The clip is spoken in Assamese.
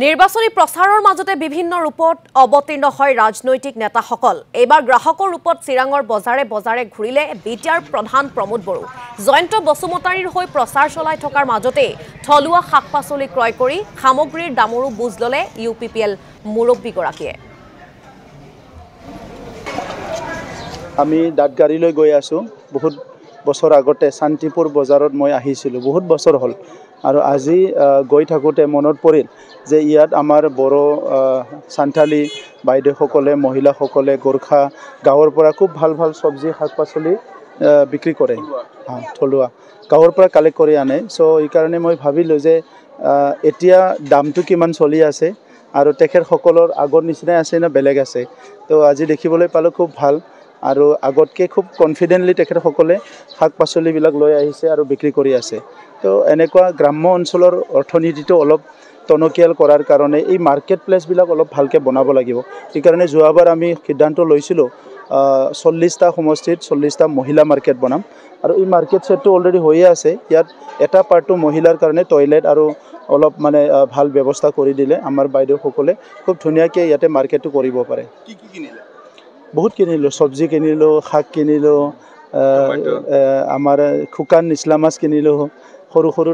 নিৰ্বাচনী প্ৰচাৰৰ মাজতে বিভিন্ন ৰূপত অৱতীৰ্ণ হয় ৰাজনৈতিক নেতাসকল। এইবাৰ গ্ৰাহকৰ ৰূপত চিৰাঙৰ বজাৰে বজাৰে ঘূৰিলে বিটিআৰ প্ৰধান প্ৰমোদ বড়ো। জয়ন্ত বসুমতাৰীৰ হৈ প্ৰচাৰ চলাই থকাৰ মাজতে থলুৱা শাক-পাচলি ক্ৰয় কৰি সামগ্ৰীৰ দামৰো বুজ ললে UPPL মুৰব্বীগৰাকীয়ে। আমি দাঁতগাড়ীলৈ গৈ আছো। বহুত বছৰ আগতে শান্তিপুৰ বজাৰত মই আহিছিলোঁ, বহুত বছৰ হ'ল। আৰু আজি গৈ থাকোঁতে মনত পৰিল যে ইয়াত আমাৰ বড়ো সান্থালী বাইদেউসকলে, মহিলাসকলে, গোৰ্খা গাঁৱৰ পৰা খুব ভাল ভাল চব্জি শাক-পাচলি বিক্ৰী কৰে, থলুৱা গাঁৱৰ পৰা কালেক্ট কৰি আনে। চ' এইকাৰণে মই ভাবিলোঁ যে এতিয়া দামটো কিমান চলি আছে আৰু তেখেতসকলৰ আগৰ নিচিনাই আছে নে বেলেগ আছে। তো আজি দেখিবলৈ পালোঁ খুব ভাল আৰু আগতকৈ খুব কনফিডেণ্টলি তেখেতসকলে শাক-পাচলিবিলাক লৈ আহিছে আৰু বিক্ৰী কৰি আছে। তো এনেকুৱা গ্ৰাম্য অঞ্চলৰ অৰ্থনীতিটো অলপ টনকিয়াল কৰাৰ কাৰণে এই মাৰ্কেট প্লেচবিলাক অলপ ভালকৈ বনাব লাগিব। সেইকাৰণে যোৱাবাৰ আমি সিদ্ধান্ত লৈছিলোঁ 40টা সমষ্টিত 40টা মহিলা মাৰ্কেট বনাম আৰু এই মাৰ্কেট ছেটটো অলৰেডি হৈয়ে আছে। ইয়াত এটা পাৰ্টটো মহিলাৰ কাৰণে টয়লেট আৰু অলপ মানে ভাল ব্যৱস্থা কৰি দিলে আমাৰ বাইদেউসকলে খুব ধুনীয়াকৈ ইয়াতে মাৰ্কেটটো কৰিব পাৰে। কি কিনিলে? বহুত কিনিলোঁ, চব্জি কিনিলোঁ, শাক কিনিলোঁ, আমাৰ শুকান নিচলা মাছ কিনিলোঁ, সৰু সৰু